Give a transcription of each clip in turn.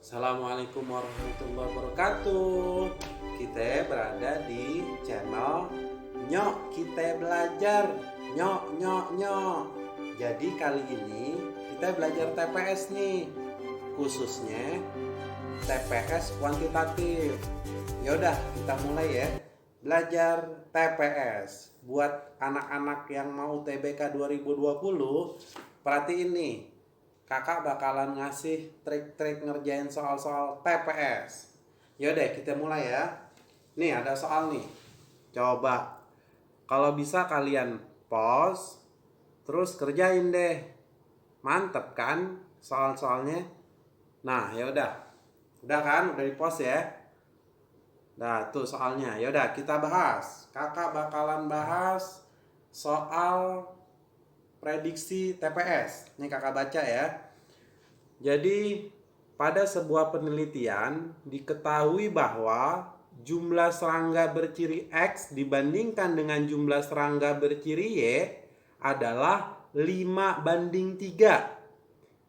Assalamualaikum warahmatullahi wabarakatuh. Kita berada di channel Nyok Kita Belajar. Nyok. Jadi kali ini kita belajar TPS nih, khususnya TPS kuantitatif. Yaudah, kita mulai ya. Belajar TPS. Buat anak-anak yang mau TBK 2020, perhatiin nih. Kakak bakalan ngasih trik-trik ngerjain soal-soal TPS. Yaudah, kita mulai ya. Nih ada soal nih. Coba kalau bisa kalian pause, terus kerjain deh. Mantep kan soal-soalnya? Nah, yaudah. Udah kan? Udah di pause ya. Nah, tuh soalnya. Yaudah, kita bahas. Kakak bakalan bahas soal prediksi TPS. Ini kakak baca ya. Jadi pada sebuah penelitian diketahui bahwa jumlah serangga berciri X dibandingkan dengan jumlah serangga berciri Y adalah 5:3.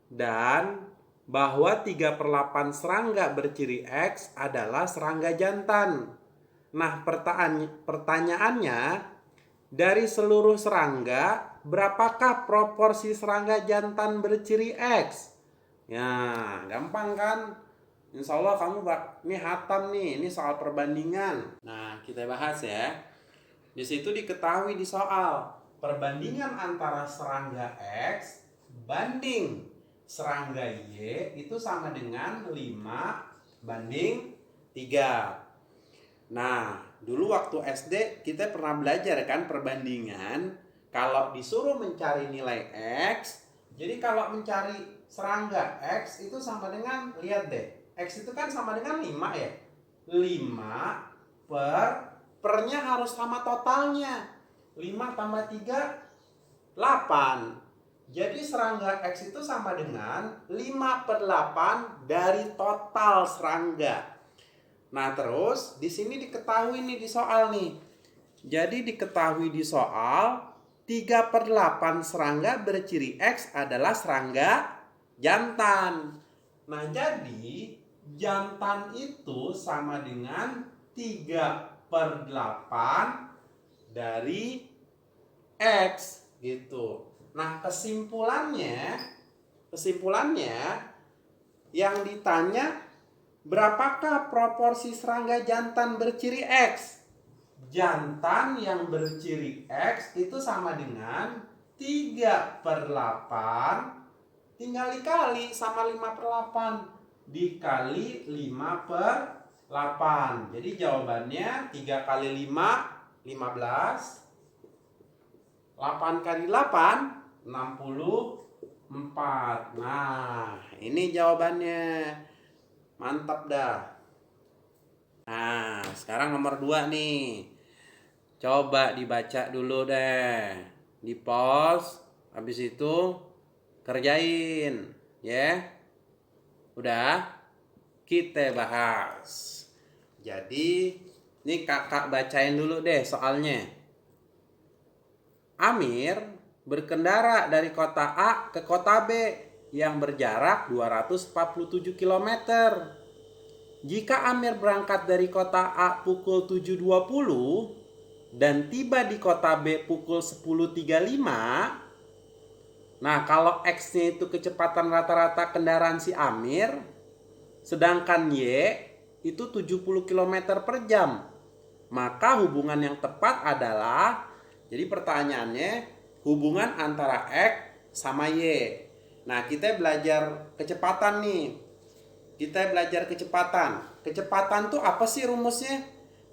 Dan bahwa 3/8 serangga berciri X adalah serangga jantan. Nah, pertanyaannya, dari seluruh serangga, berapakah proporsi serangga jantan berciri X? Ya, gampang kan? Insya Allah kamu ini hatam nih, ini soal perbandingan. Nah, kita bahas ya. Di situ diketahui di soal perbandingan antara serangga X banding serangga Y itu sama dengan 5:3. Nah, dulu waktu SD kita pernah belajar kan perbandingan. Kalau disuruh mencari nilai X, jadi kalau mencari serangga X itu sama dengan, lihat deh, X itu kan sama dengan 5 ya. 5 pernya harus sama totalnya. 5 tambah 3, 8. Jadi serangga X itu sama dengan 5/8 dari total serangga. Nah, terus di sini diketahui nih di soal nih. Jadi diketahui di soal 3/8 serangga berciri X adalah serangga jantan. Nah, jadi jantan itu sama dengan 3/8 dari X gitu. Nah, kesimpulannya yang ditanya, berapakah proporsi serangga jantan berciri X? Jantan yang berciri X itu sama dengan 3/8, tinggal dikali sama 5/8, dikali 5/8. Jadi jawabannya 3 kali 5, 15. 8 kali 8, 64. Nah, ini jawabannya. Mantap dah. Nah, sekarang nomor 2 nih. Coba dibaca dulu deh. Di pause. Habis itu kerjain. Ya. Udah? Kita bahas. Jadi, ini kakak bacain dulu deh soalnya. Amir berkendara dari kota A ke kota B yang berjarak 247 km. Jika Amir berangkat dari kota A pukul 7.20 dan tiba di kota B pukul 10.35, nah kalau X-nya itu kecepatan rata-rata kendaraan si Amir, sedangkan Y itu 70 km per jam, maka hubungan yang tepat adalah, jadi pertanyaannya, hubungan antara X sama Y. Nah, kita belajar kecepatan nih. Kita belajar kecepatan. Kecepatan tuh apa sih rumusnya?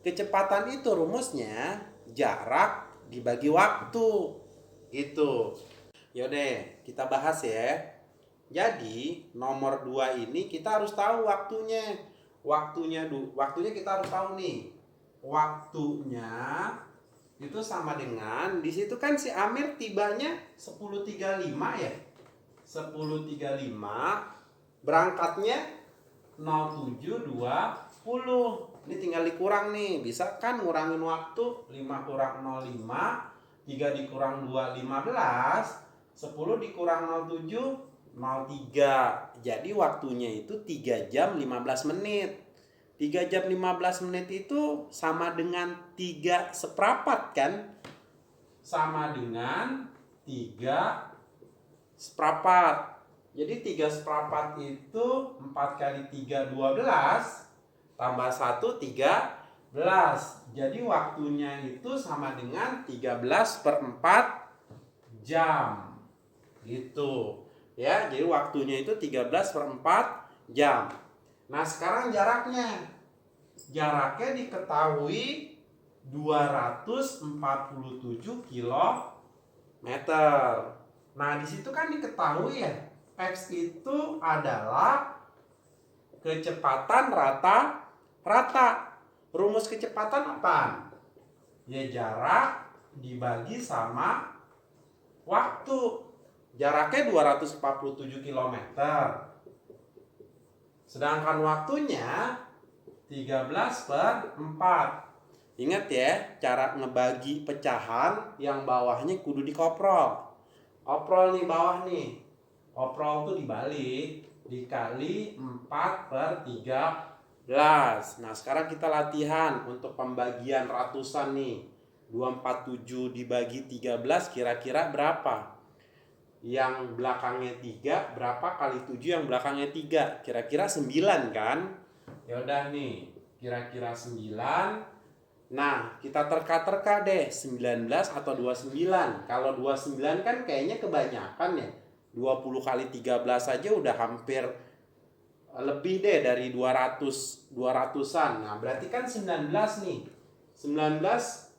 Kecepatan itu rumusnya jarak dibagi waktu. Gitu. Yaudah, kita bahas ya. Jadi, nomor 2 ini kita harus tahu waktunya. Waktunya kita harus tahu nih. Waktunya itu sama dengan, di situ kan si Amir tibanya 10.35 ya. 10.35, berangkatnya 07.20. Ini tinggal dikurang nih. Bisa kan ngurangin waktu. 5 kurang 05, 3 dikurang 2, 15. 10 dikurang 07, 03. Jadi waktunya itu 3 jam 15 menit. 3 jam 15 menit itu sama dengan 3 seperempat kan? Sama dengan 3 seperempat. Jadi 3 seperempat itu 4 kali 3 12 tambah 1 13. Jadi waktunya itu sama dengan 13/4 jam. Gitu. Ya, jadi waktunya itu 13/4 jam. Nah, sekarang jaraknya. Jaraknya diketahui 247 kilometer. Nah, di situ kan diketahui ya, X itu adalah kecepatan rata-rata. Rumus kecepatan apaan? Ya, jarak dibagi sama waktu. Jaraknya 247 kilometer. Sedangkan waktunya 13/4. Ingat ya, cara ngebagi pecahan yang bawahnya kudu dikoprol. Oprol nih bawah nih. Oprol tuh dibalik, dikali 4/13. Nah, sekarang kita latihan untuk pembagian ratusan nih. 247 dibagi 13 kira-kira berapa? Yang belakangnya 3 berapa kali 7 yang belakangnya 3? Kira-kira 9 kan? Ya udah nih, kira-kira 9. Nah, kita terka-terka deh, 19 atau 29. Kalau 29 kan kayaknya kebanyakan ya. 20 kali 13 aja udah hampir lebih deh dari 200-an. Nah, berarti kan 19 nih. 19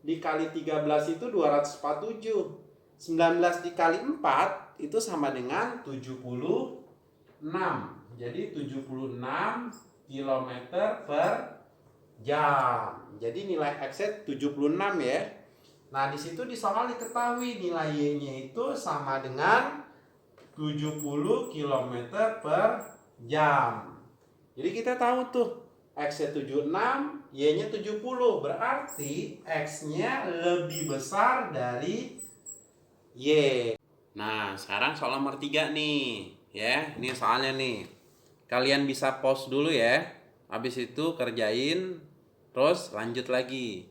dikali 13 itu 247. 19 dikali 4 itu sama dengan 76. Jadi 76 kilometer per jam. Jadi nilai X-nya 76 ya. Nah, di situ di soal diketahui nilai Y-nya itu sama dengan 70 km per jam. Jadi kita tahu tuh X-nya 76, Y-nya 70. Berarti X-nya lebih besar dari Y. Nah, sekarang soal nomor 3 nih. Ya, ini soalnya nih. Kalian bisa pause dulu ya. Habis itu kerjain, terus lanjut lagi.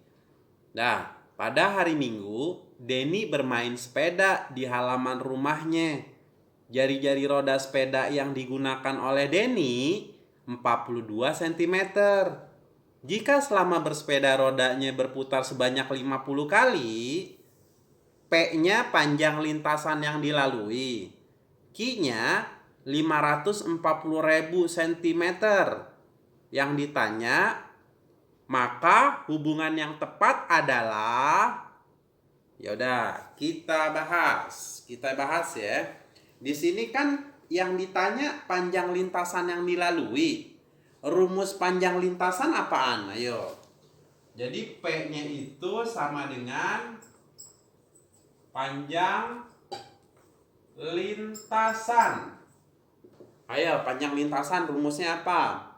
Nah, pada hari Minggu, Denny bermain sepeda di halaman rumahnya. Jari-jari roda sepeda yang digunakan oleh Denny 42 cm. Jika selama bersepeda rodanya berputar sebanyak 50 kali, P-nya panjang lintasan yang dilalui. Q-nya 540.000 cm. Yang ditanya, maka hubungan yang tepat adalah, ya udah kita bahas ya. Di sini kan yang ditanya panjang lintasan yang dilalui. Rumus panjang lintasan apaan? Ayo. Jadi P-nya itu sama dengan panjang lintasan. Ayo, panjang lintasan rumusnya apa?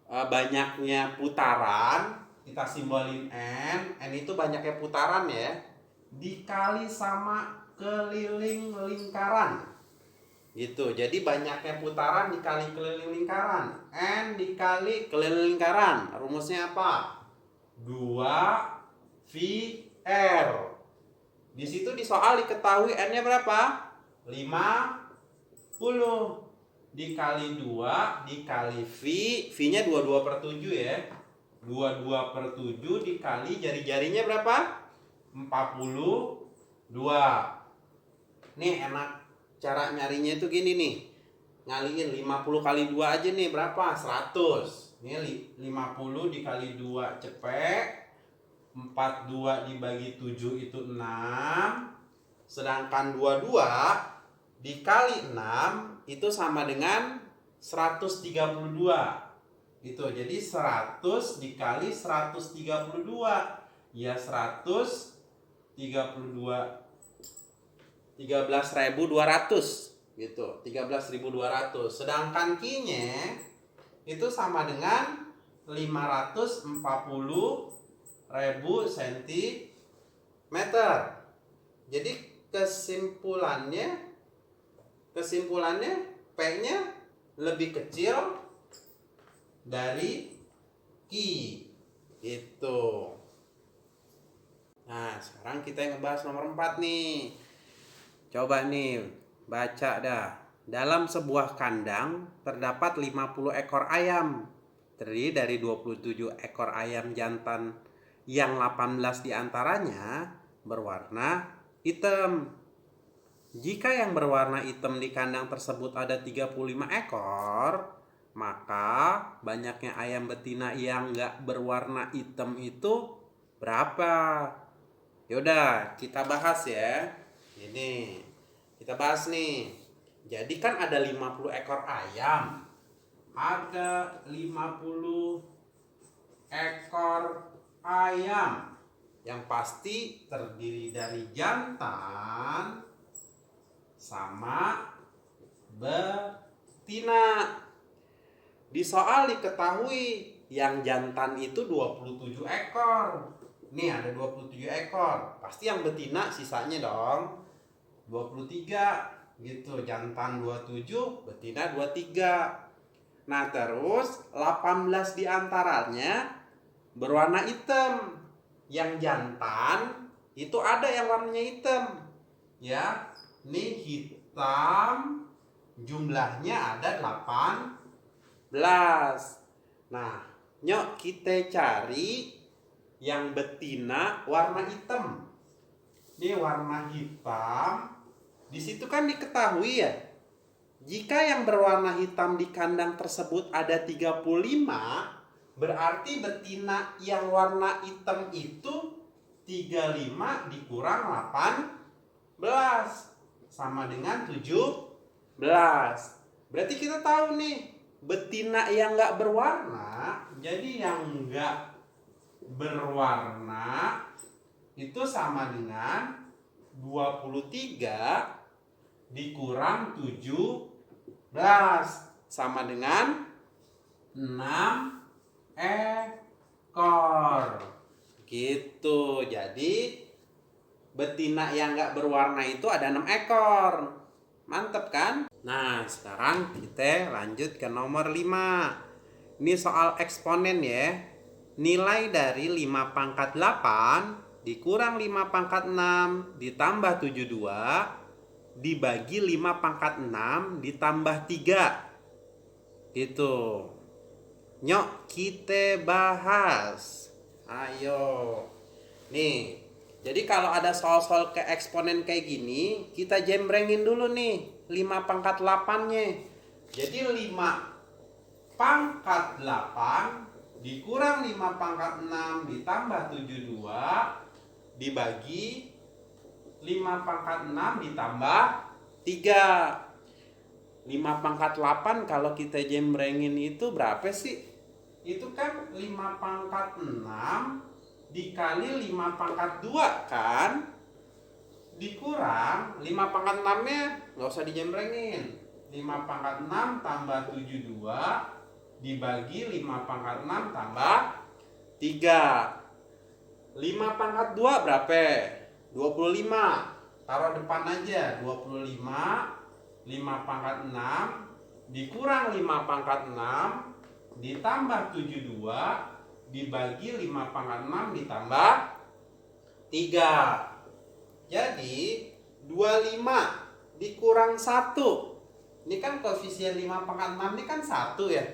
Banyaknya putaran, kita simbolin N itu banyaknya putaran ya, dikali sama keliling lingkaran. Gitu, jadi banyaknya putaran dikali keliling lingkaran. N dikali keliling lingkaran. Rumusnya apa? 2VR. Di situ di soal diketahui N-nya berapa? 50. Dikali 2 dikali V. V-nya 22/7 ya. 22/7 dikali jari-jarinya berapa? 42. Nih enak cara nyarinya itu gini nih. Ngaliin 50 kali 2 aja nih berapa? 100. Ini 50 dikali 2 cepet. 42 dibagi 7 itu 6. Sedangkan 22 dikali 6 itu sama dengan 132. Itu jadi 100 dikali 132. Ya 132 13.200 gitu. 13.200. Sedangkan Q-nya itu sama dengan 540.000 cm. Jadi kesimpulannya P-nya lebih kecil dari Q. Itu. Nah, sekarang kita yang ngebahas nomor 4 nih. Coba nih, baca dah. Dalam sebuah kandang terdapat 50 ekor ayam. Terdiri dari 27 ekor ayam jantan yang 18 diantaranya berwarna hitam. Jika yang berwarna hitam di kandang tersebut ada 35 ekor, maka banyaknya ayam betina yang nggak berwarna hitam itu berapa? Yaudah, kita bahas ya. Ini, kita bahas nih. Jadi kan ada 50 ekor ayam. Ada 50 ekor ayam. Yang pasti terdiri dari jantan sama betina. Di soal diketahui yang jantan itu 27 ekor. Nih ada 27 ekor. Pasti yang betina sisanya dong 23 gitu. Jantan 27, betina 23. Nah, terus 18 diantaranya berwarna hitam. Yang jantan itu ada yang warnanya hitam. Ya, ini hitam, jumlahnya ada 18. Nah, nyok kita cari yang betina warna hitam. Ini warna hitam. Di situ kan diketahui ya, jika yang berwarna hitam di kandang tersebut ada 35, berarti betina yang warna hitam itu 35 dikurang 18 sama dengan 17. Berarti kita tahu nih, betina yang nggak berwarna, jadi yang nggak berwarna itu sama dengan 23 dikurang 17 sama dengan 6 ekor. Gitu. Jadi betina yang nggak berwarna itu ada 6 ekor. Mantep kan? Nah, sekarang kita lanjut ke nomor 5. Ini soal eksponen ya. Nilai dari 5 pangkat 8 dikurang 5 pangkat 6 ditambah 72 dibagi 5 pangkat 6 ditambah 3. Itu. Nyok, kita bahas. Ayo. Nih, jadi kalau ada soal-soal ke eksponen kayak gini, kita jembrengin dulu nih 5 pangkat 8-nya. Jadi 5 pangkat 8 dikurang 5 pangkat 6 ditambah 72 dibagi 5 pangkat 6 ditambah 3. 5 pangkat 8 kalau kita jembrengin itu berapa sih? Itu kan 5 pangkat 6 dikali 5 pangkat 2 kan? Dikurang 5 pangkat 6-nya nggak usah dijembrengin. 5 pangkat 6 tambah 72 dibagi 5 pangkat 6 tambah 3. 5 pangkat 2 berapa? 25. Taruh depan aja. 25. 5 pangkat 6 dikurang 5 pangkat 6 ditambah 72 dibagi 5 pangkat 6 ditambah 3. Jadi 25 dikurang 1. Ini kan koefisien 5 pangkat 6 ini kan 1 ya.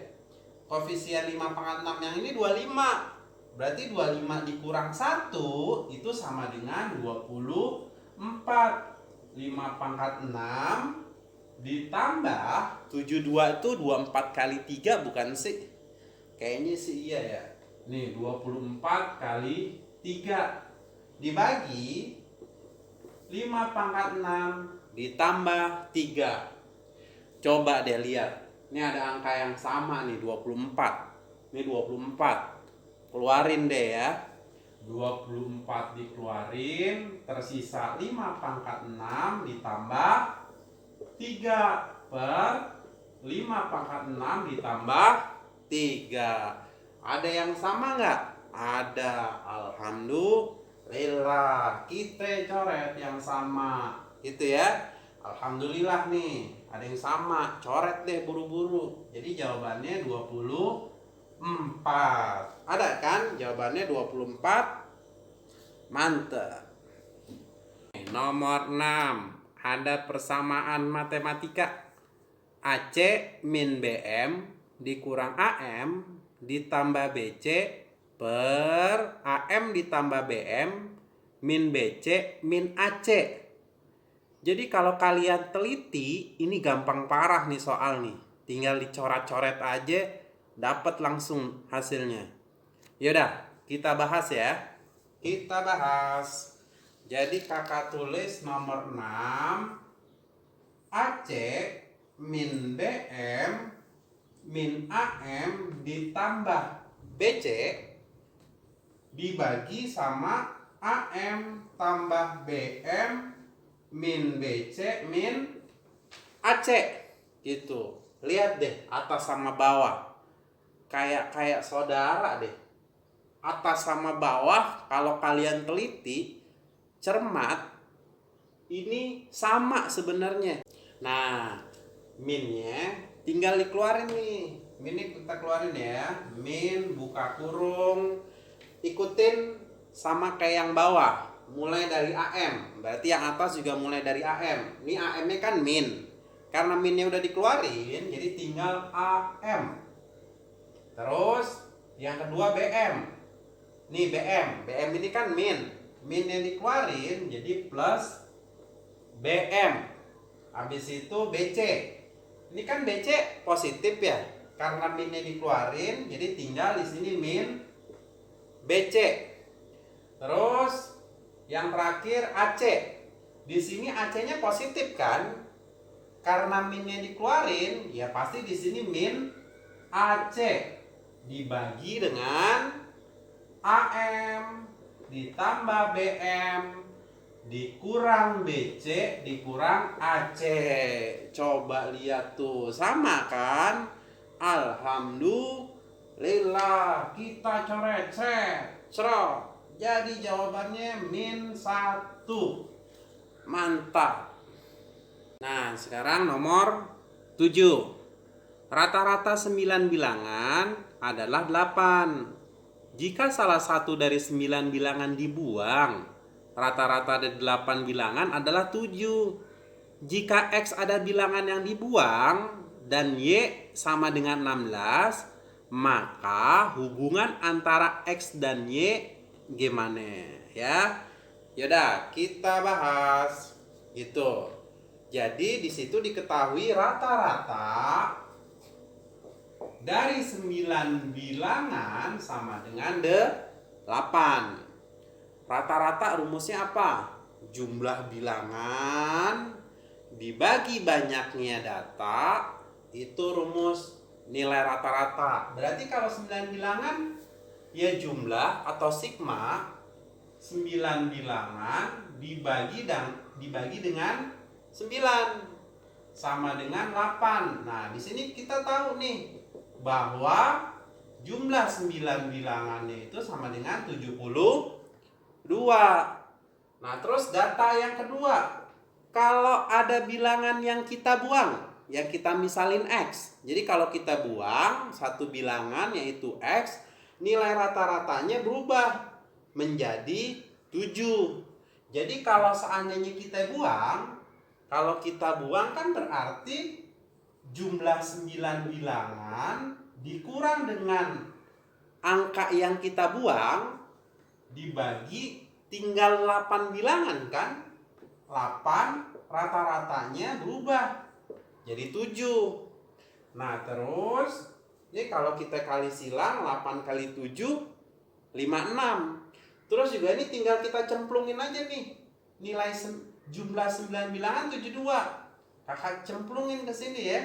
Koefisien 5 pangkat 6 yang ini 25. Berarti 25 dikurang 1 itu sama dengan 24. 5 pangkat 6 ditambah 72 itu 24 kali 3 bukan sih? Kayaknya sih iya ya. Nih 24 kali 3 dibagi 5 pangkat 6 ditambah 3. Coba deh lihat. Ini ada angka yang sama nih 24. Ini 24. Keluarin deh ya. 24 dikeluarin, tersisa 5 pangkat 6 ditambah 3 per 5 pangkat 6 ditambah 3. Ada yang sama nggak? Ada. Alhamdulillah. Kita coret yang sama. Gitu ya. Alhamdulillah nih. ada yang sama, coret deh buru-buru. Jadi jawabannya 24. Ada kan jawabannya 24? Mantap. Nomor 6, ada persamaan matematika. AC min BM dikurang AM ditambah BC per AM ditambah BM min BC min AC. Jadi kalau kalian teliti, ini gampang parah nih soal nih. Tinggal dicoret-coret aja, dapat langsung hasilnya. Yaudah, kita bahas ya. Kita bahas. Jadi kakak tulis nomor 6. AC min BM min AM ditambah BC dibagi sama AM tambah BM min BC min AC gitu. Lihat deh atas sama bawah, kayak saudara deh. Atas sama bawah kalau kalian teliti cermat ini sama sebenarnya. Nah, minnya tinggal dikeluarin nih. Minnya kita keluarin ya. Min buka kurung, ikutin sama kayak yang bawah, mulai dari AM. Berarti yang atas juga mulai dari AM. Ini AM-nya kan min. Karena minnya udah dikeluarin, jadi tinggal AM. Terus yang kedua BM. Nih BM. BM ini kan min. Min yang dikeluarin jadi plus BM. Habis itu BC. Ini kan BC positif ya. Karena minnya dikeluarin, jadi tinggal di sini min BC. Terus yang terakhir AC. Di sini AC-nya positif kan? Karena minnya dikeluarin, ya pasti di sini min AC dibagi dengan AM ditambah BM dikurang BC dikurang AC. Coba lihat tuh, sama kan? Alhamdulillah, kita coret cerot. Jadi jawabannya min 1. Mantap. Nah, sekarang nomor 7. Rata-rata 9 bilangan adalah 8. Jika salah satu dari 9 bilangan dibuang, rata-rata dari 8 bilangan adalah 7. Jika X ada bilangan yang dibuang dan Y sama dengan 16, maka hubungan antara X dan Y gimana ya? Yaudah, kita bahas gitu. Jadi di situ diketahui rata-rata dari 9 bilangan sama dengan 8. Rata-rata rumusnya apa? Jumlah bilangan dibagi banyaknya data, itu rumus nilai rata-rata. Berarti kalau 9 bilangan, ya jumlah atau sigma 9 bilangan dibagi dengan 9 sama dengan 8. Nah, di sini kita tahu nih bahwa jumlah 9 bilangannya itu sama dengan 72. Nah, terus data yang kedua, kalau ada bilangan yang kita buang, yang kita misalin X. Jadi kalau kita buang satu bilangan yaitu X, nilai rata-ratanya berubah menjadi 7. Jadi kalau seandainya kita buang, kan berarti jumlah 9 bilangan dikurang dengan angka yang kita buang dibagi tinggal 8 bilangan kan? 8 rata-ratanya berubah jadi 7. Nah, terus ini kalau kita kali silang 8 kali 7 56. Terus juga ini tinggal kita cemplungin aja nih. Nilai jumlah 9 bilangan 72. Kakak cemplungin ke sini ya.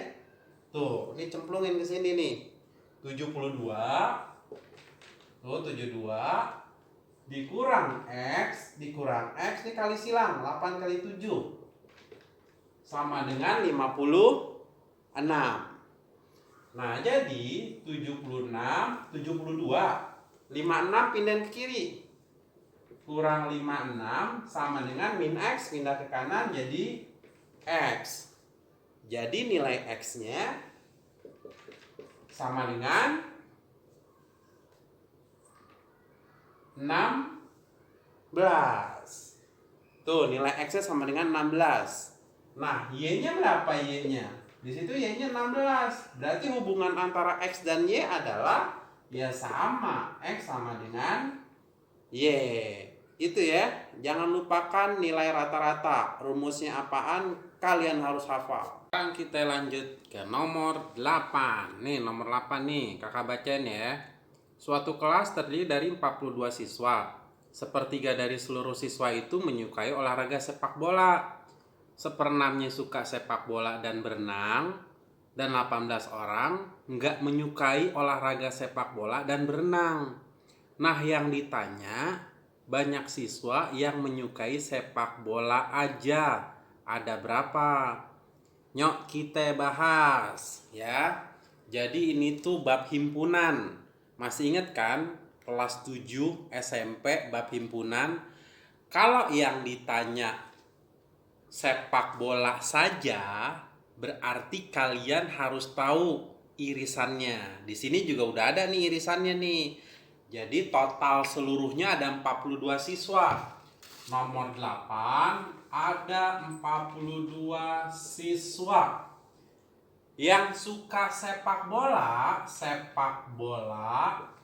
Tuh, ini cemplungin ke sini nih. 72. Tuh, 72 dikurang X ini kali silang 8 kali 7 sama dengan 56. Nah, jadi 76 72 56 pindah ke kiri, kurang 56 sama dengan min X, pindah ke kanan jadi X. Jadi nilai X-nya sama dengan 16. Tuh, nilai X-nya sama dengan 16. Nah, Y-nya berapa Y-nya? Di situ Y-nya 16. Berarti hubungan antara X dan Y adalah ya sama. X sama dengan Y. Itu ya. Jangan lupakan nilai rata-rata. Rumusnya apaan? Kalian harus hafal. Sekarang kita lanjut ke nomor 8. Nih, nomor 8 nih. Kakak bacain ya. Suatu kelas terdiri dari 42 siswa. Sepertiga dari seluruh siswa itu menyukai olahraga sepak bola. Seperenamnya suka sepak bola dan berenang. Dan 18 orang nggak menyukai olahraga sepak bola dan berenang. Nah, yang ditanya, banyak siswa yang menyukai sepak bola aja. Ada berapa? Nyok kita bahas ya. Jadi ini tuh bab himpunan. Masih ingat kan? Kelas 7 SMP bab himpunan. Kalau yang ditanya sepak bola saja, berarti kalian harus tahu irisannya. Di sini juga udah ada nih irisannya nih. Jadi total seluruhnya ada 42 siswa. Nomor 8 ada 42 siswa yang suka sepak bola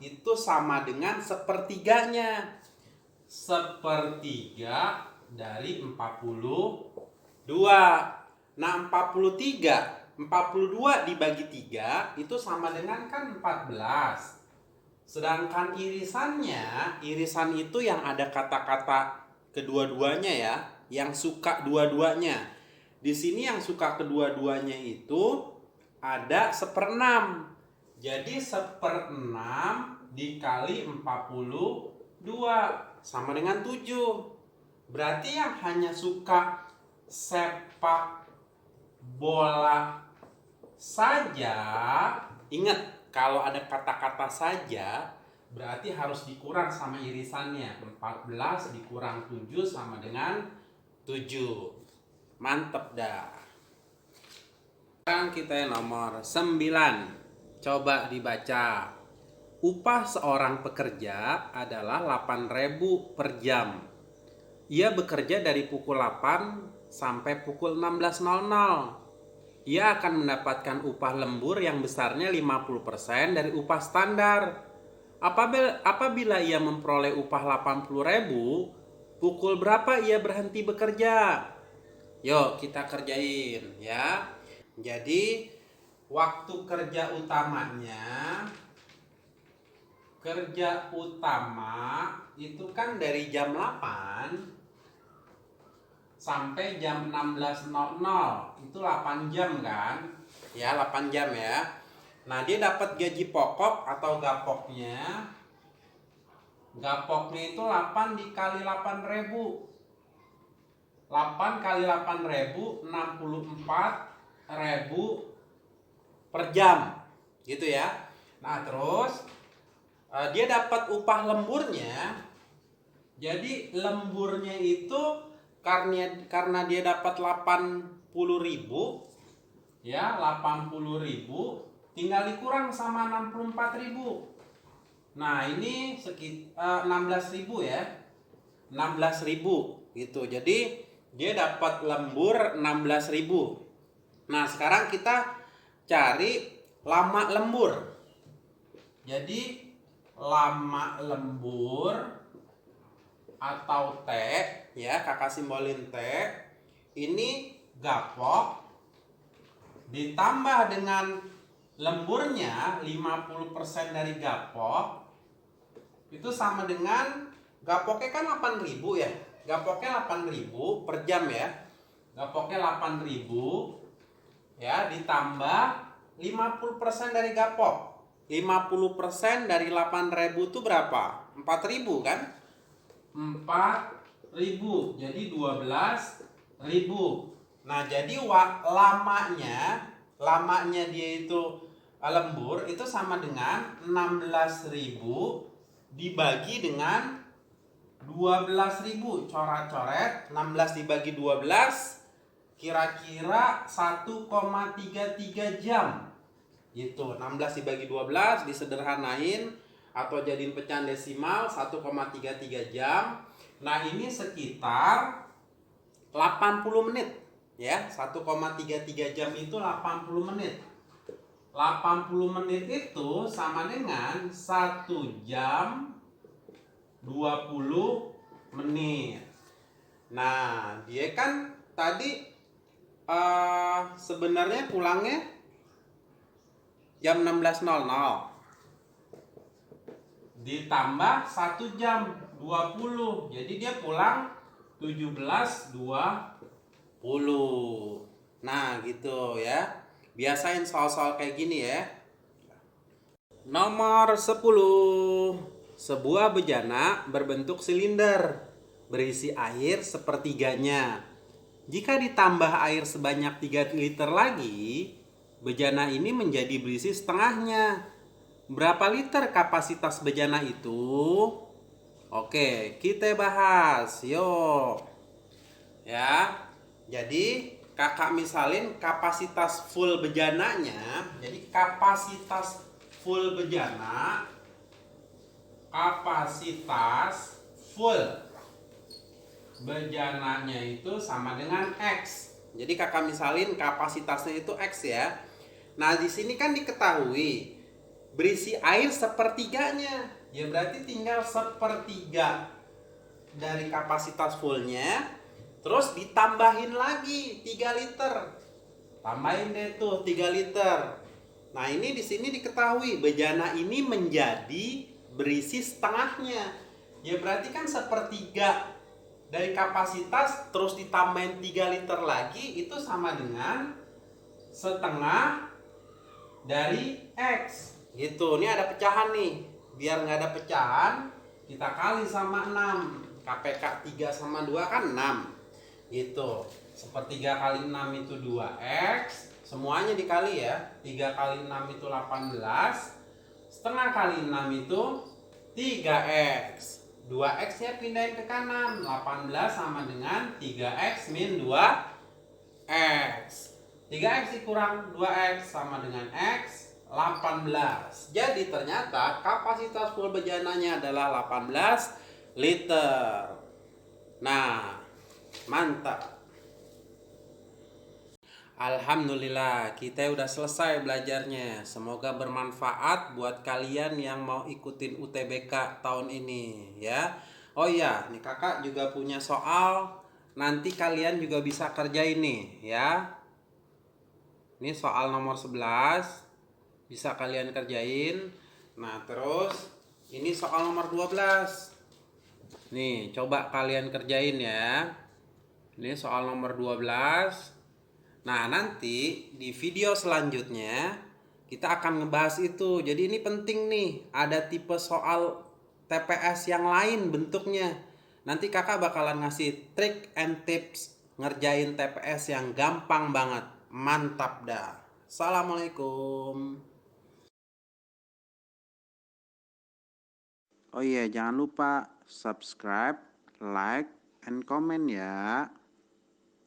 itu sama dengan sepertiganya. Sepertiga dari 42. Nah, 42 dibagi 3 itu sama dengan kan 14. Sedangkan irisan itu yang ada kata-kata kedua-duanya ya, yang suka dua-duanya. Di sini yang suka kedua-duanya itu ada 1/6. Jadi 1/6 dikali 42 sama dengan 7. Berarti yang hanya suka sepak bola saja, ingat kalau ada kata-kata saja berarti harus dikurang sama irisannya. 14 dikurang 7 sama dengan 7. Mantep dah. Sekarang kita nomor 9. Coba dibaca. Upah seorang pekerja adalah 8.000 per jam. Ia bekerja dari pukul 8 sampai pukul 16.00. Ia akan mendapatkan upah lembur yang besarnya 50% dari upah standar. Apabila ia memperoleh upah 80.000, pukul berapa ia berhenti bekerja? Yuk kita kerjain ya. Jadi waktu kerja utama itu kan dari jam 8 sampai jam 16.00. Itu 8 jam kan? Ya, 8 jam ya. Nah, dia dapat gaji pokok atau gapoknya. Gapoknya itu 8 dikali 8.000. 8 kali 8.000, 64.000 per jam. Gitu ya. Nah, terus dia dapat upah lemburnya. Jadi lemburnya itu karena dia dapat 80.000 ya, 80.000 tinggal dikurang sama 64.000. Nah, ini sekitar 16.000 ya. 16.000 gitu. Jadi dia dapat lembur 16.000. Nah, sekarang kita cari lama lembur. Jadi lama lembur atau T ya, kakak simbolin T. Ini gapok ditambah dengan lemburnya 50% dari gapok itu sama dengan gapoknya kan 8.000 ya. Gapoknya 8.000 per jam ya. Gapoknya 8.000 ya, ditambah 50% dari gapok. 50% dari 8.000 itu berapa? 4.000 kan? 4.000. Jadi 12.000. Nah, jadi lamanya dia itu lembur itu sama dengan 16.000 dibagi dengan 12.000. Coret-coret 16 dibagi 12 kira-kira 1,33 jam. Gitu. 16 dibagi 12 disederhanain atau jadiin pecahan desimal 1,33 jam. Nah, ini sekitar 80 menit ya. 1,33 jam itu 80 menit. 80 menit itu sama dengan 1 jam 20 menit. Nah, dia kan tadi sebenarnya pulangnya jam 16.00 ditambah 1 jam 20, jadi dia pulang 17.20. Nah, gitu ya. Biasain soal-soal kayak gini ya. Nomor 10. Sebuah bejana berbentuk silinder berisi air sepertiganya. Jika ditambah air sebanyak 3 liter lagi, bejana ini menjadi berisi setengahnya. Berapa liter kapasitas bejana itu? Oke, kita bahas. Yuk. Ya. Jadi, kakak misalin kapasitas full bejananya. Jadi, kapasitas full bejana, kapasitas full bejananya itu sama dengan X. Jadi kakak misalin kapasitasnya itu X ya. Nah, di sini kan diketahui berisi air sepertiganya. Ya berarti tinggal sepertiga dari kapasitas fullnya. Terus ditambahin lagi 3 liter. Tambahin deh tuh 3 liter. Nah, ini di sini diketahui bejana ini menjadi berisi setengahnya. Ya berarti kan sepertiga dari kapasitas terus ditambahin 3 liter lagi itu sama dengan setengah dari X. Gitu. Ini ada pecahan nih. Biar nggak ada pecahan, kita kali sama 6. KPK 3 sama 2 kan 6. Gitu. Sepertiga kali 6 itu 2X. Semuanya dikali ya. 3 kali 6 itu 18. Setengah kali 6 itu 3X. 2X nya pindahin ke kanan. 18 sama dengan 3X min 2X. 3X dikurang 2X sama dengan X, 18. Jadi ternyata kapasitas full bejananya adalah 18 liter. Nah, mantap. Alhamdulillah, kita udah selesai belajarnya. Semoga bermanfaat buat kalian yang mau ikutin UTBK tahun ini ya. Oh iya, nih kakak juga punya soal. Nanti kalian juga bisa kerjain nih ya. Ini soal nomor 11. Bisa kalian kerjain. Nah, terus ini soal nomor 12. Nih, coba kalian kerjain ya. Ini soal nomor 12. Nah, nanti di video selanjutnya kita akan ngebahas itu. Jadi ini penting nih, ada tipe soal TPS yang lain bentuknya. Nanti kakak bakalan ngasih trik and tips ngerjain TPS yang gampang banget. Mantap dah. Assalamualaikum. Oh iya, jangan lupa subscribe, like, and comment ya.